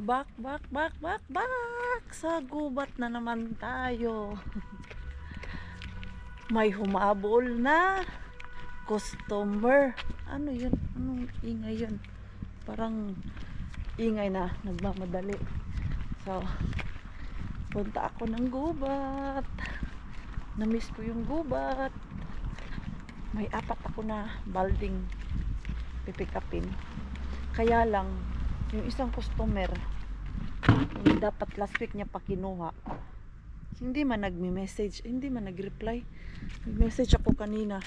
Back sa gubat na naman tayo. May humabol na customer. Ano yun? Anong ingay yun? Parang ingay na nagmamadali. So punta ako ng gubat. Na-miss ko yung gubat. May 4 ako na balding pipick upin. Kaya lang yung isang customer, yung dapat last week niya pa kinuha, hindi man nagme-message, hindi man nag-reply. Nag-message ako kanina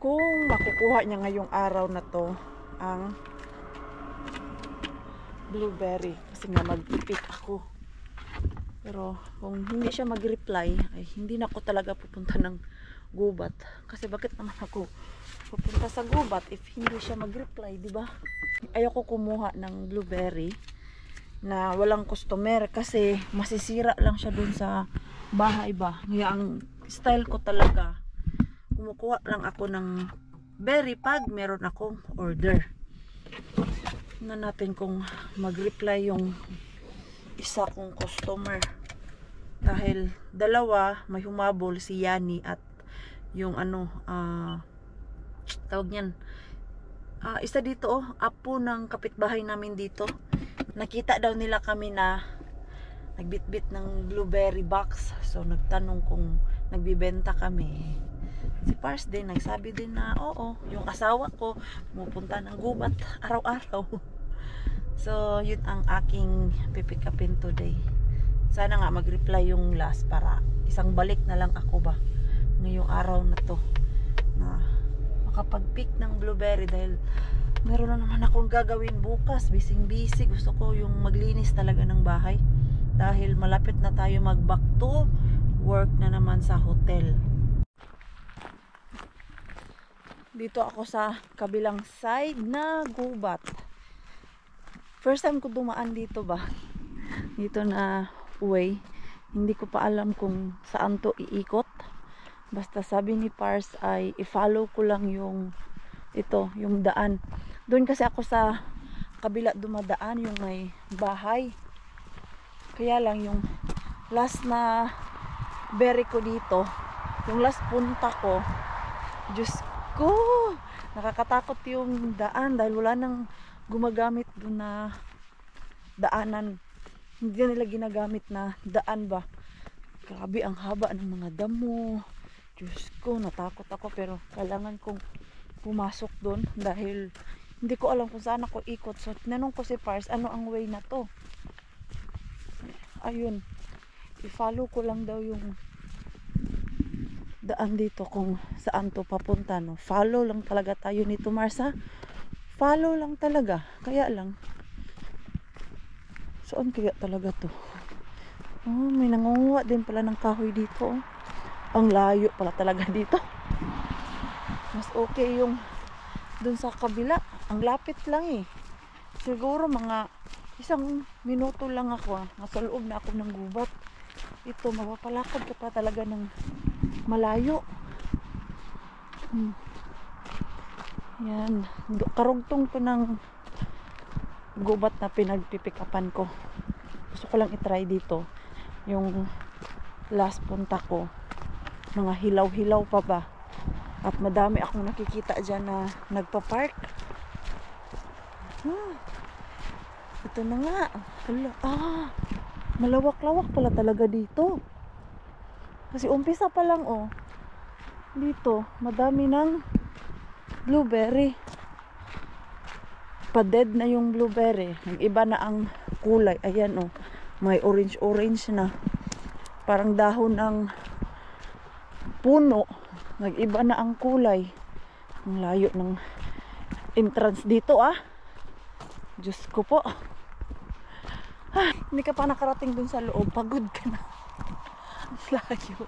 kung makukuha niya ngayong araw na to ang blueberry, kasi nga mag-pick ako. Pero kung hindi siya mag-reply, ay hindi na ako talaga pupunta ng gubat. Kasi bakit naman ako pupunta sa gubat if hindi siya mag-reply, di ba? Ayoko kumuha ng blueberry na walang customer kasi masisira lang siya dun sa bahay ba. Kaya ang style ko talaga, kumukuha lang ako ng berry pag meron akong order. Tingnan natin kung mag-reply yung isa kong customer. Dahil dalawa, may humabol, si Yani at yung tawag niyan, isa dito, apo ng kapitbahay namin dito. Nakita daw nila kami na nagbitbit ng blueberry box. So nagtanong kung nagbibenta kami. Si Pars din nagsabi din na oo, yung asawa ko pumupunta ng gubat araw-araw. So yun ang aking pipick upin today. Sana nga mag-reply yung last para isang balik na lang ako ba ngayong araw na to na makapag-pick ng blueberry, dahil meron na naman akong gagawin bukas. Busy. Gusto ko yung maglinis talaga ng bahay dahil malapit na tayo mag-back to work na naman sa hotel. Dito ako sa kabilang side na gubat. First time ko dumaan dito ba, dito na way. Hindi ko pa alam kung saan to iikot. Basta sabi ni Pars ay i-follow ko lang yung yung daan. Doon kasi ako sa kabila dumadaan, yung may bahay. Kaya lang yung last na berry ko dito, yung last punta ko, Diyos ko, nakakatakot yung daan dahil wala nang gumagamit doon na daanan. Hindi nila ginagamit na daan ba. Grabe ang haba ng mga damo. Diyos ko, natakot ako, pero kailangan kong pumasok doon dahil hindi ko alam kung saan ako ikot. So tinanong ko si Pars, ano ang way na to? Ayun, i-follow ko lang daw yung daan dito kung saan to papunta, no? Follow lang talaga tayo nito, Marsa. Follow lang talaga. Kaya lang, saan kaya talaga to? Oh, may nangunguha din pala ng kahoy dito, oh. Ang layo pala talaga dito. Mas okay yung dun sa kabila. Ang lapit lang eh. Siguro mga 1 minuto lang ako. Nasa loob na ako ng gubat. Ito, mapapalakad ka pa talaga ng malayo. Yan. Karugtong to ng gubat na pinagpipikapan ko. Gusto ko lang itry dito. Yung last punta ko, mga hilaw-hilaw pa ba. At madami akong nakikita dyan na nagpa-park. Ito na nga. Malawak-lawak pala talaga dito. Kasi umpisa pa lang, oh. Dito, madami ng blueberry. Pa-dead na yung blueberry. Nag-iba na ang kulay. Ayan, oh. May orange-orange na. Parang dahon ng puno. Nag-iba na ang kulay. Ang layo ng entrance dito, ah. Diyos ko po. Hindi ka pa nakarating dun sa loob. Pagod ka na. Ang layo.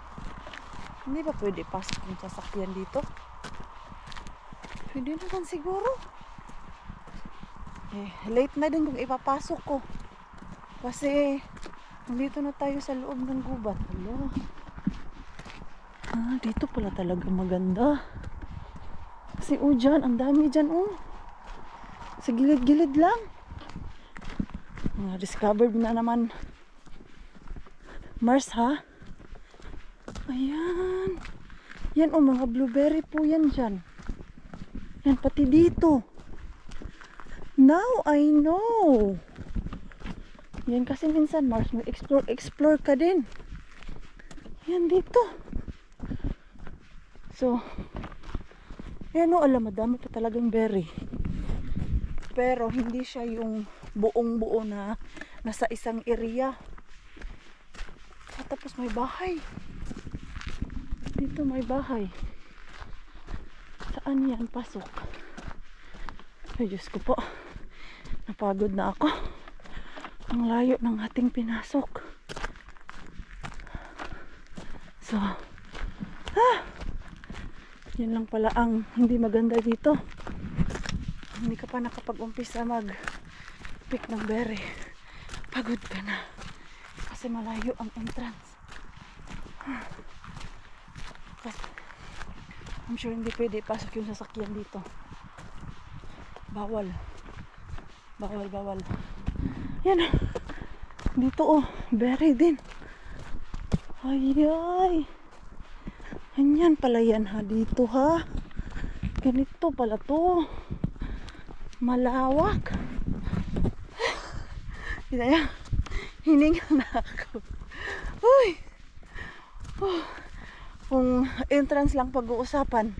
Hindi ba pwede pasok yung sasakyan dito? Pwede naman siguro. Late na din kung ipapasok ko. Kasi nandito na tayo sa loob ng gubat. Dito pala talaga maganda. kasi dyan, ang dami dyan sa gilid-gilid lang. Discovered na naman Mars, ha? Ayan. Yan mga blueberry po yan dyan. Yan pati dito. Now I know. Yan kasi minsan Mars, may explore ka din. Yan dito. So, yan alam, madami pa talagang berry. Pero hindi siya yung buong-buo na nasa isang area. Tapos may bahay. Dito may bahay. Saan yan pasok? Ay, Diyos ko po. Napagod na ako. Ang layo ng ating pinasok. So, yan lang pala ang hindi maganda dito. Hindi ka pa nakapag-umpisa mag-pick ng berry. Pagod ka na. Kasi malayo ang entrance. Kasi, I'm sure hindi pwede pasok yung sasakyan dito. Bawal. Bawal. Yan. Dito berry din. Ay. Ganyan pala yan, ha. Dito, ha. Ganito pala to. Malawak. Hininga na ako. Uy. Kung entrance lang pag-uusapan,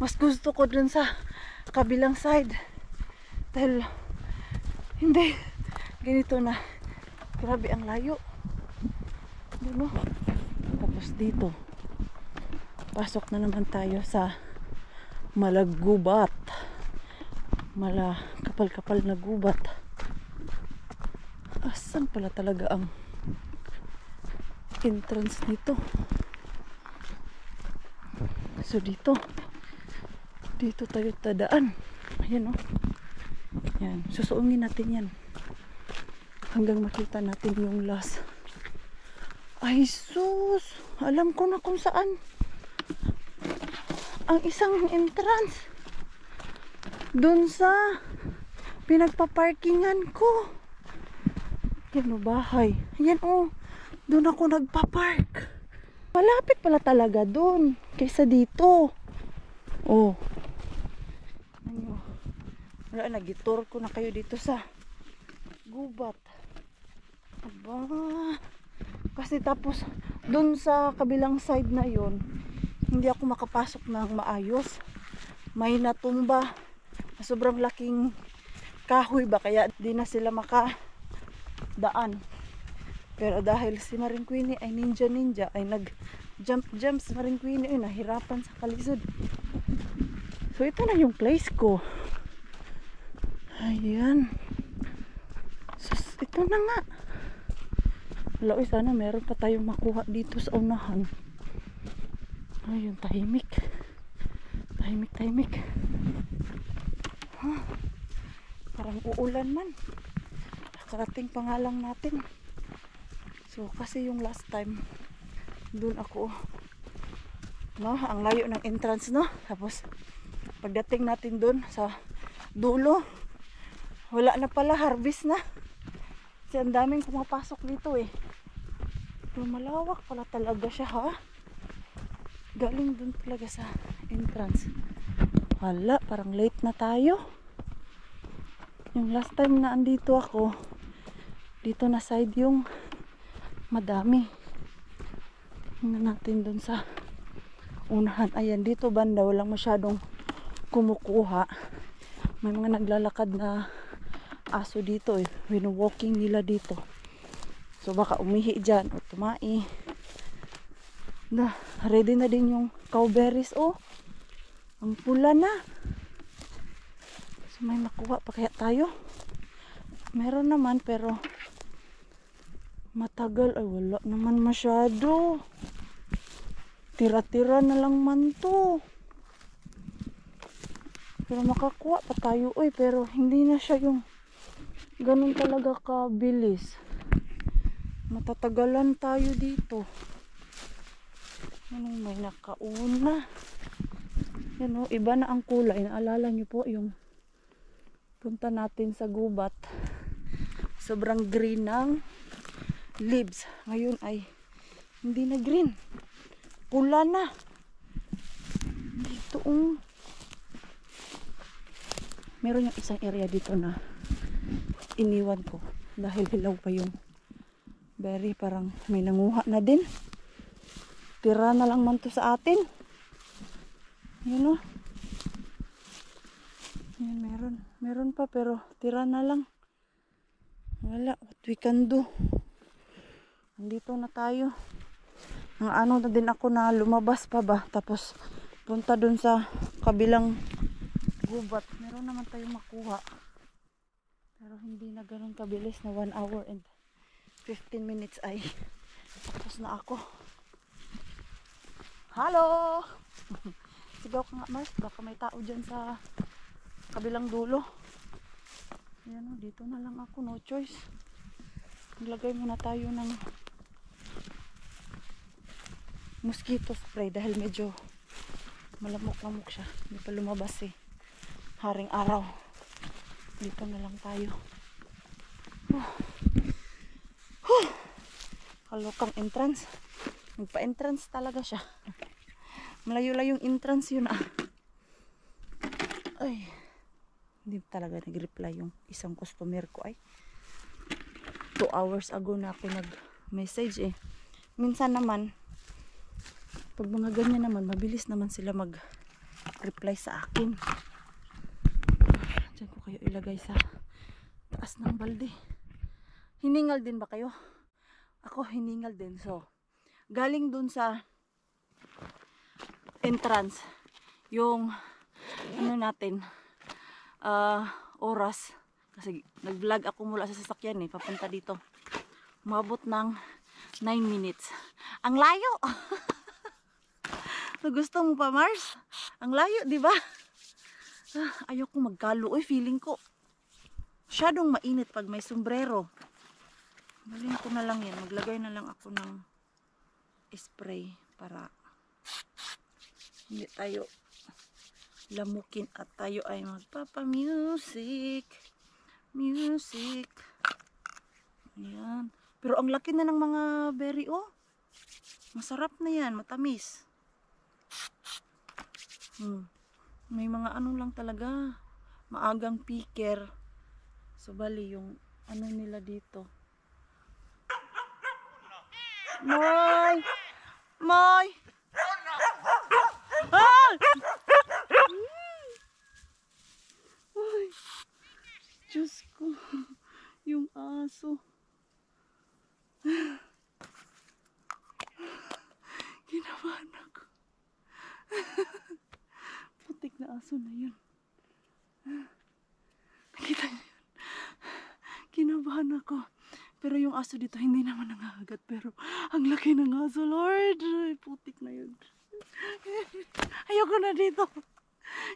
mas gusto ko dun sa kabilang side. Dahil hindi ganito na. Grabe ang layo. Dito. Tapos dito pasok na naman tayo sa malagubat. Kapal-kapal na gubat. Asan pala talaga ang entrance nito? So dito tayo tadaan. Ayan yan, susuungin natin yan hanggang makita natin yung last. Ay sus, alam ko na kung saan ang isang entrance. Doon sa pinagpaparkingan ko. Yan bahay. Yan doon ako nagpapark. Malapit pala talaga doon kaysa dito. Wala, nag-tour ko na kayo dito sa gubat. Aba. Kasi tapos doon sa kabilang side na yon, hindi ako makapasok ng maayos. May natumba. Sobrang laking kahoy ba, kaya di na sila makadaan. Pero dahil si Maring Queenie ay ninja ay nag-jump si Maring Queenie ay nahirapan sa kalisod. So ito na yung place ko. Ayan. Sus, ito na nga. Wala, sana meron pa tayong makuha dito sa unahan. Ayun, tahimik. Tahimik. Parang uulan man. Karating pa nga lang natin. So kasi yung last time dun ako ang layo ng entrance, tapos pagdating natin dun sa dulo, wala na pala, harvest na. Kasi ang daming pumapasok dito Pero malawak pala talaga siya, ha. Galing dun talaga sa entrance. Wala, parang late na tayo. Yung last time na andito ako, dito na side yung madami. Tingnan natin dun sa unahan. Ayan, dito banda walang masyadong kumukuha. May mga naglalakad na aso dito wino-walking nila dito. So baka umihi dyan o tumai. Ready na din yung cowberries. Ang pula na. So may makuha pa kaya tayo? Meron naman pero matagal. Ay wala naman masyado. Tira-tira na lang man to. Pero makakuha pa tayo pero hindi na siya yung ganun talaga kabilis. Matatagalan tayo dito. May nakauna. Yan o, iba na ang kulay. Naalala niyo po yung punta natin sa gubat. Sobrang green ng leaves. Ngayon ay hindi na green. Pula na. Dito meron yung isang area dito na iniwan ko. Dahil hilaw pa yung berry. Parang may nanguha na din. Tira na lang man to sa atin. Yun o. Yan, meron pa pero tira na lang. Wala, what we can do. Nandito na tayo. Ang ano na din ako na lumabas pa ba. Tapos punta dun sa kabilang gubat. Meron naman tayong makuha. Pero hindi na ganun kabilis na 1 hour and 15 minutes ay tapos na ako. Hello! Sigaw ka nga, Mars. Baka may tao dyan sa kabilang dulo. Ayan o, dito na lang ako. No choice. Maglagay muna tayo ng mosquito spray dahil medyo malamok-lamok siya. Hindi pa lumabas eh. Haring araw. Dito na lang tayo. Kalokang entrance. Nagpa-entrance talaga siya. Malayo-layong entrance yun ah. Ay. Hindi talaga nag-reply yung isang customer ko ay. 2 hours ago na ako nag-message eh. Minsan naman, pag mga ganyan naman, mabilis naman sila mag-reply sa akin. Diyan ko kayo ilagay sa taas ng balde. Hiningal din ba kayo? Ako hiningal din. So, galing dun sa entrance, yung ano natin, oras. Kasi nag-vlog ako mula sa sasakyan eh, papunta dito. Umabot ng 9 minutes. Ang layo! Gusto mo pa, Mars? Ang layo, di ba? Ayoko magkalo. Uy, feeling ko masyadong mainit pag may sombrero. Galing ko na lang yan. Maglagay na lang ako ng spray para hindi tayo lamukin at tayo ay magpapa-music. Music. Ayan. Pero ang laki na ng mga berry, oh. Masarap na yan. Matamis. May mga ano lang talaga. Maagang picker. So, bali yung ano nila dito. Moy! Moy! Ah! Ay! Diyos ko. Yung aso. Kinabahan ako. Putik na aso na yun. Nakita niyo yun? Kinabahan ako. Pero yung aso dito hindi naman nangahagat. Pero ang laki ng aso, Lord. Ay, putik na yun. Ayoko na dito.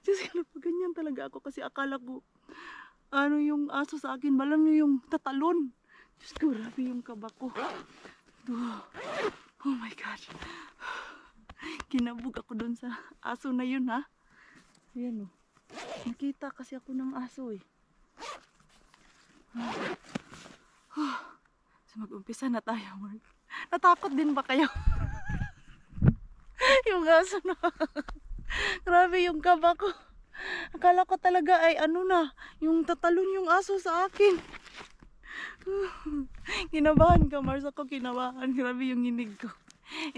Diyos ko, ganyan talaga ako. Kasi akala ko, ano yung aso sa akin, balang yung tatalon. Diyos ko, grabe yung kaba ko. Oh my God. Kinabog ako dun sa aso na yun, ha. Ayan, oh. Nakita kasi ako ng aso, eh. So, mag-umpisa na tayo, Mark. Natakot din ba kayo? Yung aso na. Grabe yung kaba ko. Akala ko talaga ay ano na, yung tatalon yung aso sa akin. Kinabahan ka, Mars. Ako kinabahan. Grabe yung hinig ko.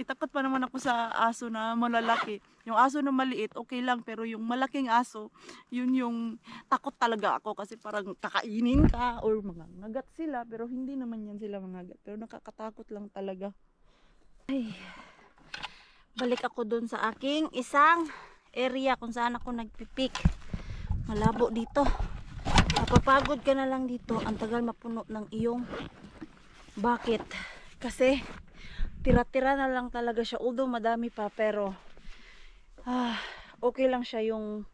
Itakot pa naman ako sa aso na malalaki. Yung aso na maliit, okay lang. Pero yung malaking aso, yun yung takot talaga ako. Kasi parang kakainin ka or mangangagat sila. Pero hindi naman yan sila mangagat. Pero nakakatakot lang talaga. Ay, balik ako dun sa aking isang area kung saan ako nagpipik. Malabo dito. Napapagod ka na lang dito. Ang tagal mapuno ng iyong bucket. Kasi tira-tira na lang talaga siya. Although madami pa, pero okay lang siya yung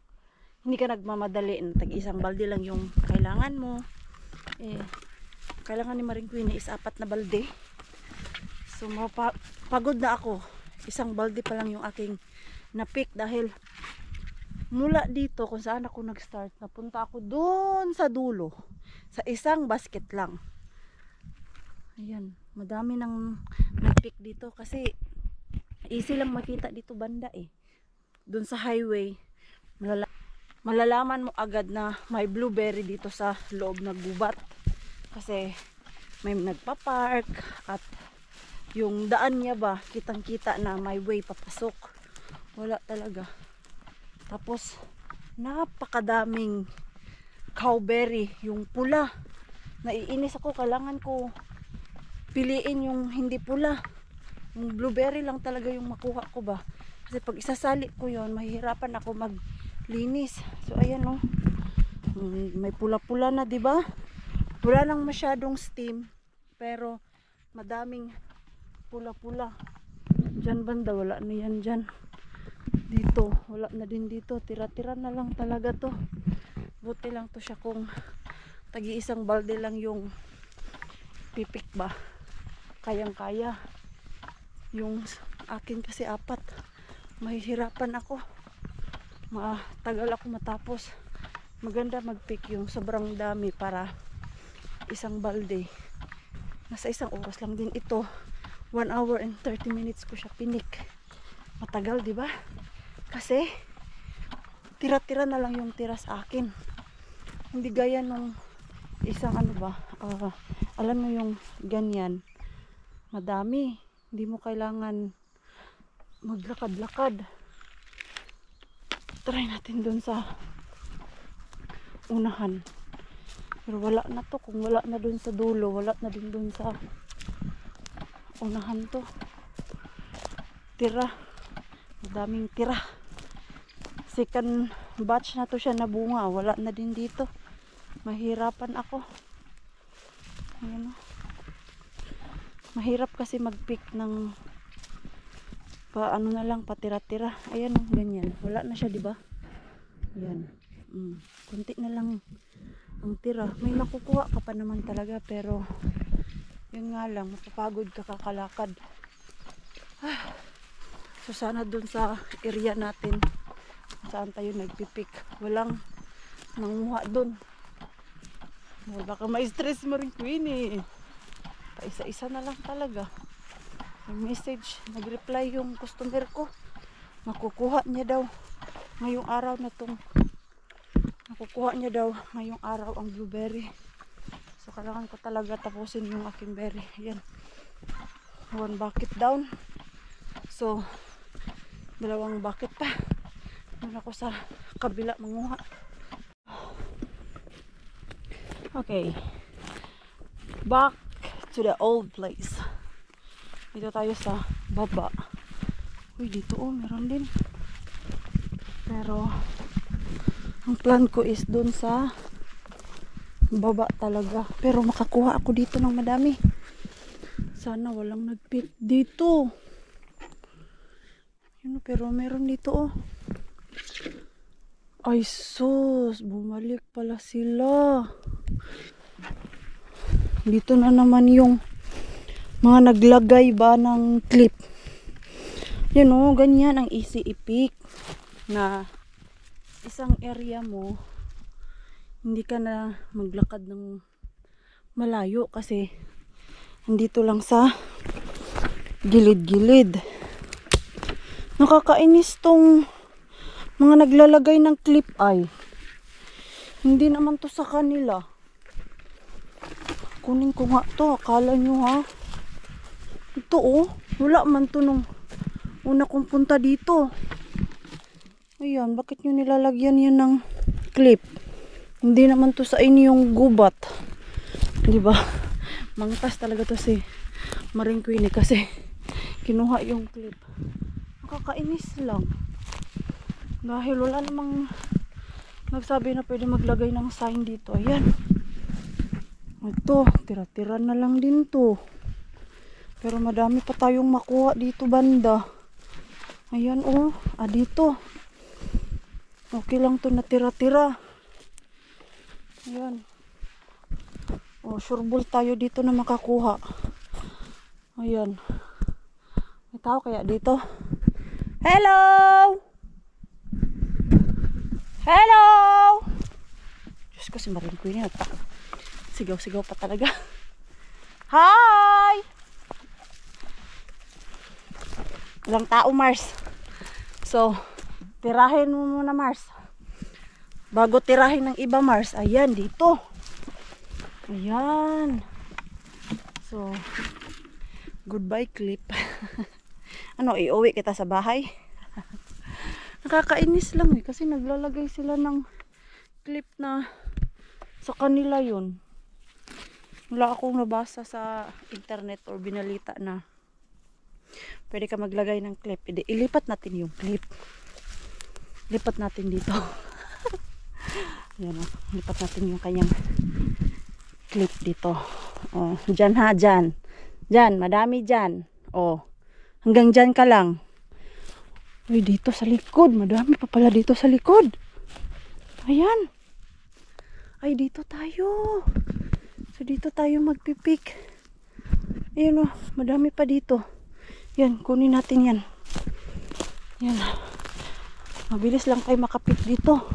hindi ka nagmamadali. Tag-isang balde lang yung kailangan mo. Kailangan ni Maring Queen is 4 na balde. So pagod na ako. Isang balde pa lang yung aking napik dahil mula dito kung saan ako nag-start, napunta ako doon sa dulo. Sa isang basket lang. Ayan, madami nang nag-pick dito kasi easy lang makita dito banda eh. Doon sa highway, malalaman mo agad na may blueberry dito sa loob ng gubat. Kasi may nagpa-park at yung daan niya ba, kitang-kita na may way papasok. Wala talaga. Tapos, napakadaming cowberry, yung pula. Naiinis ako, kailangan ko piliin yung hindi pula. Yung blueberry lang talaga yung makuha ko ba. Kasi pag isasali ko yon, mahihirapan ako maglinis. So, ayan o. May pula-pula na, di ba? Wala nang masyadong steam, pero madaming pula-pula. Diyan banda, wala na yan dyan. Dito, wala na din dito. Tira-tira na lang talaga to. Buti lang to siya kung tagi-isang balde lang yung pipik ba. Kayang-kaya. Yung akin kasi 4. Mahihirapan ako. Matagal ako matapos. Maganda mag-pick yung sobrang dami para isang balde. Nasa 1 oras lang din ito. 1 hour and 30 minutes ko siya pinik. Matagal, di ba? Kasi tira-tira na lang yung tira sa akin. Hindi gaya nung isang ano ba, alam mo yung ganyan, madami. Hindi mo kailangan maglakad-lakad. Try natin dun sa unahan. Pero wala na to. Kung wala na dun sa dulo, wala na din dun sa unahan to. Tira. Madaming tira. Second batch na to siya na bunga. Wala na din dito. Mahirapan ako. Ayan o. Mahirap kasi mag-pick ng ano na lang, patira-tira. Ayan o, ganyan. Wala na siya, diba? Ayan. Kunti na lang ang tira. May makukuha ka pa naman talaga, pero yun nga lang, mapapagod ka kakalakad. So sana dun sa area natin saan tayo nagpipik, walang nanguha dun. Baka ma-stress mo rin, Queenie. Paisa-isa na lang talaga. May message, nag-reply yung customer ko. Makukuha niya daw ngayong araw na tong nakukuha niya daw ngayong araw ang blueberry. So kailangan ko talaga tapusin yung aking berry. Ayan, 1 bucket down. So 2 bucket pa. Doon ako sa kabila manguha. Okay, back to the old place. Dito tayo sa baba. Uy, dito meron din. Pero ang plan ko is dun sa baba talaga. Pero makakuha ako dito ng madami. Sana walang nagpick dito. Yun, pero meron dito Ay sus, bumalik pala sila. Dito na naman yung mga naglagay ba ng clip. Yun ganyan ang easy i-pick na isang area mo, hindi ka na maglakad ng malayo kasi nandito lang sa gilid-gilid. Nakakainis tong mga naglalagay ng clip ay. Hindi naman to sa kanila. Kunin ko nga to, akala nyo ha. Ito wala man to nung una kong punta dito. Ayan, bakit nyo nilalagyan yan ng clip? Hindi naman to sa inyong gubat. Diba? Mangtas talaga to si Maring Queenie kasi kinuha yung clip. Nakakainis lang. Dahil wala namang nagsabi na pwede maglagay ng sign dito. Ayan. Ito, tira-tira na lang din to. Pero madami pa tayong makuha dito banda. Ayan dito. Okay lang to na tira-tira. Ayan. Sureball tayo dito na makakuha. Ayan. May tao kaya dito? Hello! Hello! Diyos ko, si Marin Queen yun. Sigaw-sigaw pa talaga. Hi! Walang tao, Mars. So, tirahin mo muna, Mars. Bago tirahin ng iba, Mars. Ayan, dito. Ayan. So, goodbye clip. Ano, iuwi kita sa bahay? Nakakainis lang kasi naglalagay sila ng clip na sa kanila yun. Wala akong nabasa sa internet or binalita na pwede ka maglagay ng clip. Ilipat natin yung clip. Lipat natin dito. Ayan o. Lipat natin yung kanyang clip dito. O, dyan ha, dyan. Dyan, madami dyan. O, hanggang dyan ka lang. Uy, dito sa likod. Madami pa pala dito sa likod. Ayan. Ay, dito tayo. So, dito tayo magpipik. Ayan o, madami pa dito. Yan, kunin natin yan. Yan. Mabilis lang tayo makapik dito.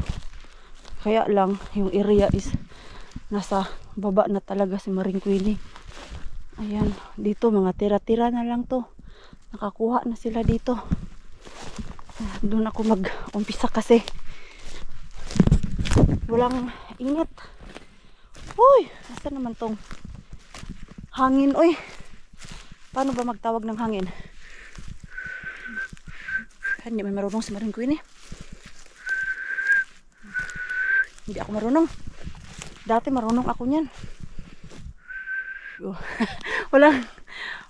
Kaya lang, yung area is nasa baba na talaga si Maring Queenie. Ayan, dito mga tira-tira na lang to. Nakakuha na sila dito. Doon ako mag-umpisa kasi walang init. Uy, nasa naman tong hangin, uy. Paano ba magtawag ng hangin? Hindi may marunong si Maring Queenie. Hindi ako marunong. Dati marunong ako niyan.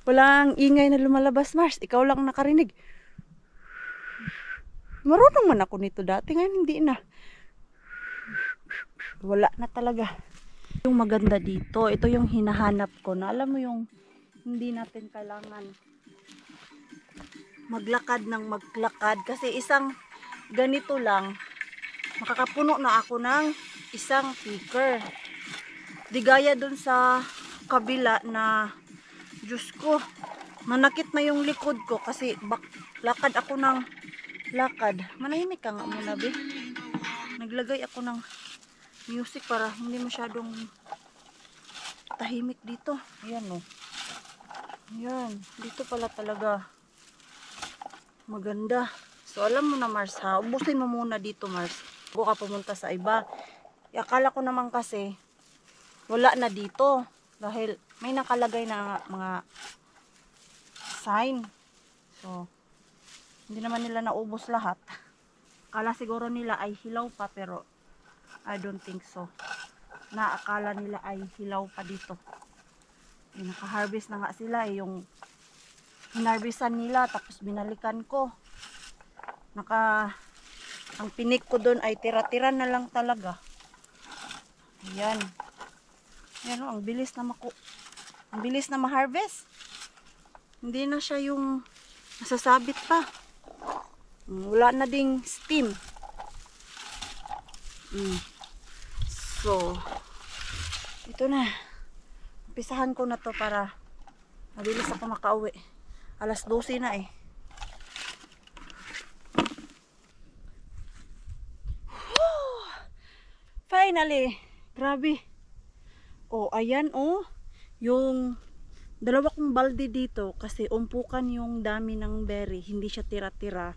Walang ingay na lumalabas, Mars. Ikaw lang nakarinig. Marunong man ako nito dati. Ngayon hindi na. Wala na talaga. Yung maganda dito, ito yung hinahanap ko na alam mo yung hindi natin kailangan maglakad ng maglakad kasi isang ganito lang makakapuno na ako ng isang picker. Di gaya dun sa kabila na Diyos ko, manakit na yung likod ko kasi lakad ako ng lakad. Manahimik ka nga muna, be. Naglagay ako ng music para hindi masyadong tahimik dito. Ayan o. Ayan. Dito pala talaga maganda. So alam mo na, Mars, ha. Ubusin mo muna dito, Mars. Bago ka pumunta sa iba. Akala ko naman kasi wala na dito. Dahil may nakalagay na mga sign. So hindi naman nila naubos lahat. Akala siguro nila ay hilaw pa pero I don't think so. Naakala nila ay hilaw pa dito. Naka-harvest na nga sila yung hinarvestan nila tapos binalikan ko. Ang pinik ko doon ay tira-tira na lang talaga. Ayan. Ayan o, ang bilis na ma-harvest. Hindi na siya yung nasasabit pa. Wala na ding steam. So, ito na. Umpisahan ko na to para mabilis ako makauwi. 12:00 na eh. Finally! Grabe. Oh, ayan oh. Yung dalawa kong balde dito kasi umpukan yung dami ng berry. Hindi siya tira-tira.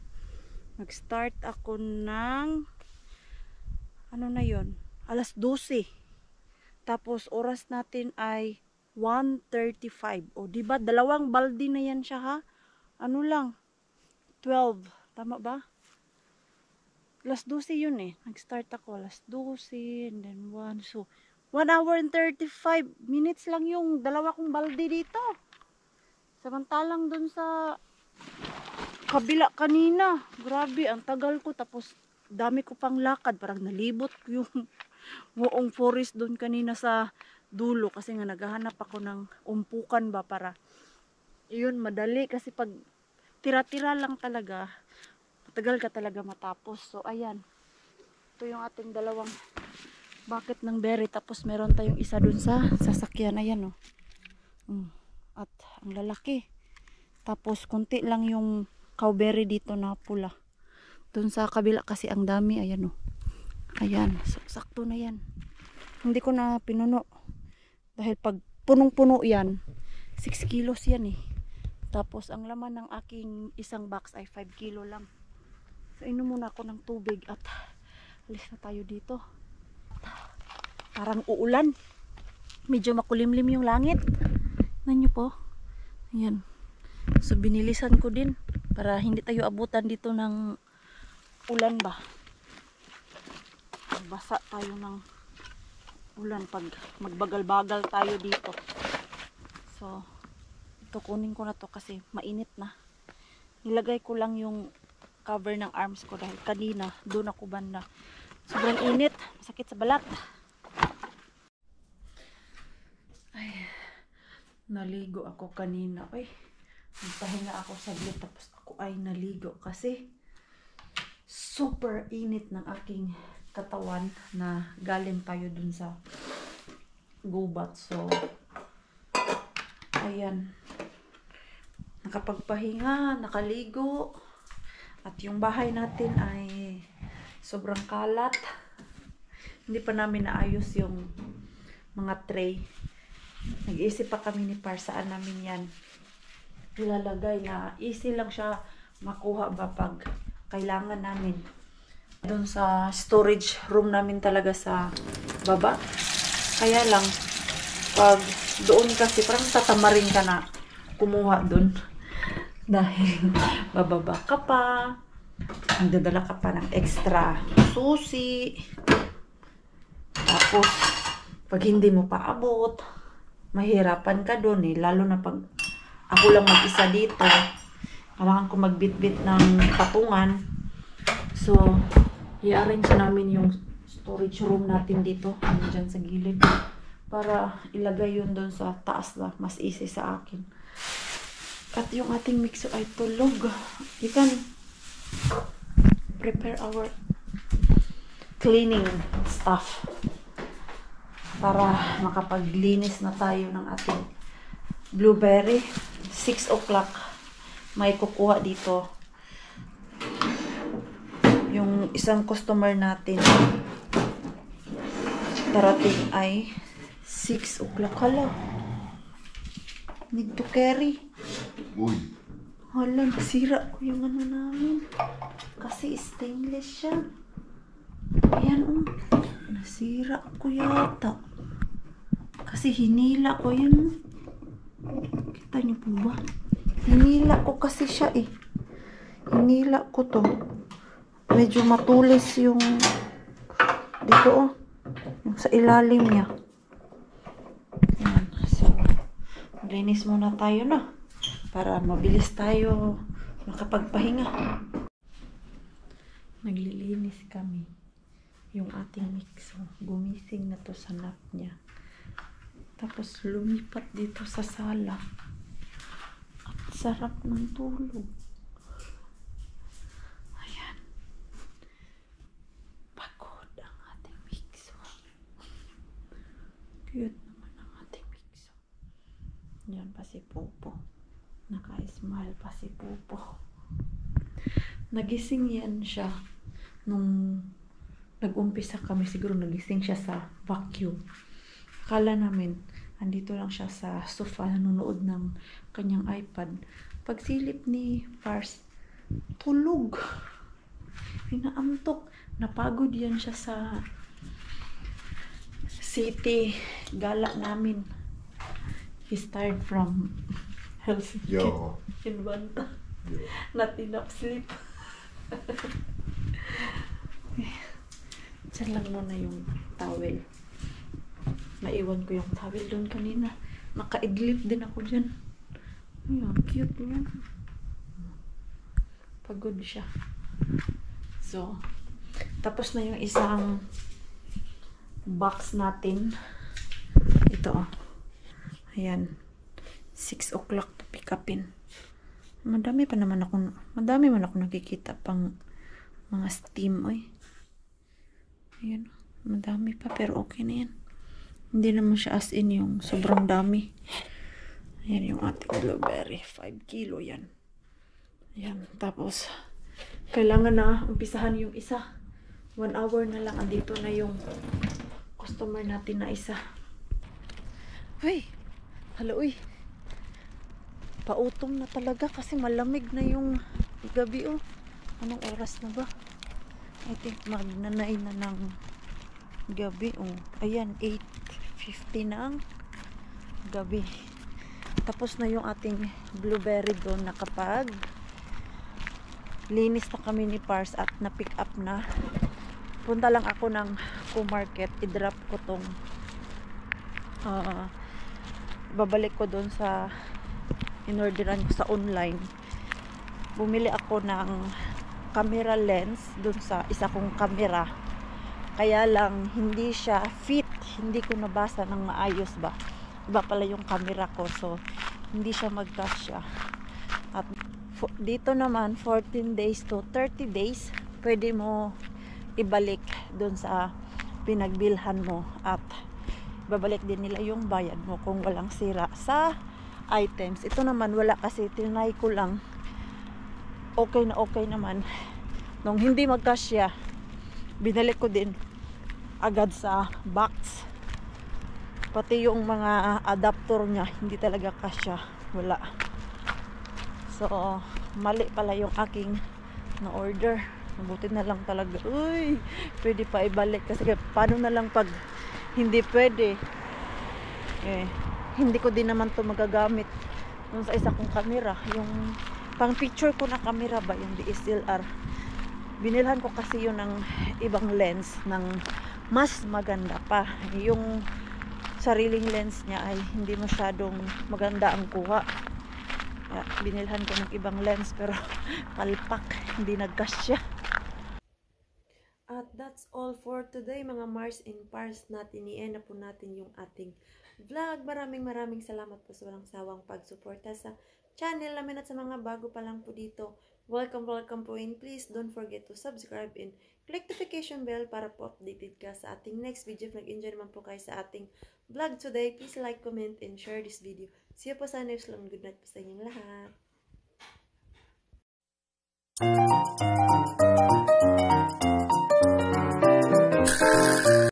Nag-start ako ng ano na yon? 12:00. Tapos oras natin ay 1:35. O diba dalawang balde na yan siya, ha? Ano lang? 12. Tama ba? 12:00 yun eh. Nag-start ako 12:00 and then 1. So 1 hour and 35 minutes lang yung dalawa kong balde dito. Samantalang dun sa kabila kanina. Grabe, ang tagal ko. Tapos dami ko pang lakad. Parang nalibot yung buong forest dun kanina sa dulo. Kasi nga naghahanap ako ng umpukan ba para yun madali. Kasi pag tira-tira lang talaga, matagal ka talaga matapos. So ayan. Ito yung ating dalawang bucket ng berry. Tapos meron tayong isa dun sa sasakyan. Ayan o. At ang lalaki. Tapos konti lang yung cowberry dito na pula. Dun sa kabila kasi ang dami. Ayan o. Ayan, so, sakto na yan. Hindi ko na pinuno. Dahil pag punong-puno yan, 6 kilos yan eh. Tapos ang laman ng aking isang box ay 5 kilo lang. So inom muna ako ng tubig at alis na tayo dito. Parang uulan. Medyo makulimlim yung langit. Tignan nyo po. Ayan. So binilisan ko din para hindi tayo abutan dito ng ulan ba. Basa tayo ng ulan pag magbagal-bagal tayo dito. So ito kunin ko na to kasi mainit na. Nilagay ko lang yung cover ng arms ko dahil kanina doon ako banda. Sobrang init, masakit sa balat. Ay, naligo ako kanina. Ay, nagpahinga ako saglit tapos ako ay naligo kasi super init ng aking katawan na galing tayo dun sa gubat. So, ayan. Nakapagpahinga, nakaligo. At yung bahay natin ay sobrang kalat. Hindi pa namin naayos yung mga tray. Nag-iisip pa kami ni Par saan namin yan ilalagay na easy lang siya makuha ba pag kailangan namin. Doon sa storage room namin talaga sa baba. Kaya lang, pag doon kasi parang tatamarin ka na kumuha doon. Dahil bababa ka pa, magdadala ka pa ng extra susi. Tapos, pag hindi mo pa abot, mahirapan ka doon eh. Lalo na pag ako lang mag-isa dito, kailangan ko magbitbit ng patungan. So, i-arrange namin yung storage room natin dito, dyan sa gilid, para ilagay yun doon sa taas na mas easy sa akin. At yung ating mixer ay tulog. You can prepare our cleaning stuff para makapaglinis na tayo ng ating blueberry. 6 o'clock may kukuha dito yung isang customer natin. Darating ay 6 o'clock. Hala, need to carry. Uy. Hala, nasira ko yung ano namin kasi stainless siya. Ayan, nasira ko yata kasi hinila ko yan. Kita niyo po ba? Hinila ko kasi siya eh. Hinila ko to. Medyo matulis yung dito yung sa ilalim niya. Ayan. So, maglinis muna tayo na para mabilis tayo makapagpahinga. Naglilinis kami. Yung ating mixo. Gumising na to sa nap niya. Tapos lumipat dito sa sala. At sarap ng tulog. Ayan. Pagod ang ating mixo. Cute naman ang ating mixo. Yan pa si Popo. Naka-smile pa si Popo. Nagising yan siya nung nag-umpisa kami. Siguro nagising siya sa vacuum. Akala namin, andito lang siya sa sofa, nanonood ng kanyang iPad. Pagsilip ni Pars, tulog. Inaantok. Napagod yan siya sa city gala namin. He's tired from Helsinki. Yo. In Banta. Yo. Not enough sleep. Diyan lang muna yung towel. Naiwan ko yung towel doon kanina. Nakaidlip din ako dyan. Ayan, cute yan. Pagod siya. So, tapos na yung isang box natin. Ito. Ayan. 6 o'clock to pick upin. Madami man ako nakikita pang mga steam. Oy. Ayan. Madami pa pero okay na yan. Hindi naman siya as in yung sobrang dami. Ayan yung ating blueberry. 5 kilo yan. Ayan. Tapos, kailangan na umpisahan yung isa. 1 hour na lang. Andito na yung customer natin na isa. Uy! Hala, uy! Pautom na talaga kasi malamig na yung gabi, oh. Anong oras na ba? I think magnanay na ng gabi, oh. Ayan, 8:50 na ang gabi. Tapos na yung ating blueberry doon, nakapag linis na kami ni Pars at na-pick up na. Punta lang ako ng co-market, i-drop ko tong babalik ko doon sa inorderan ko sa online. Bumili ako ng camera lens doon sa isa kong camera, kaya lang hindi siya fit, hindi ko nabasa ng maayos ba, iba pala yung camera ko, so hindi siya magkasya. At dito naman 14 days to 30 days pwede mo ibalik doon sa pinagbilhan mo at babalik din nila yung bayad mo kung walang sira sa items. Ito naman wala kasi, tinry ko lang, okay na okay naman. Nung hindi magkasya, binalik ko din agad sa box. Pati yung mga adapter niya hindi talaga kasya, wala. So mali pala yung aking na order. Mabuti na lang talaga, uy, pwede pa ibalik kasi paano na lang pag hindi pwede, hindi ko din naman to magagamit dun sa isa kong camera, yung pang picture ko na camera ba, yung DSLR. Binilhan ko kasi yun ng ibang lens ng mas maganda pa. Yung sariling lens niya ay hindi masyadong maganda ang kuha. Binilhan ko ng ibang lens pero palpak, hindi nagkasya. At that's all for today mga Mars and Pars natin. I-end na po natin yung ating vlog. Maraming salamat po sa walang sawang pagsuporta sa channel namin at sa mga bago pa lang po dito. Welcome po, and please don't forget to subscribe and click notification bell para po updated ka sa ating next video. If nag-enjoy naman po kayo sa ating vlog today, please like, comment, and share this video. See you po sa next vlog. Good night po sa inyong lahat.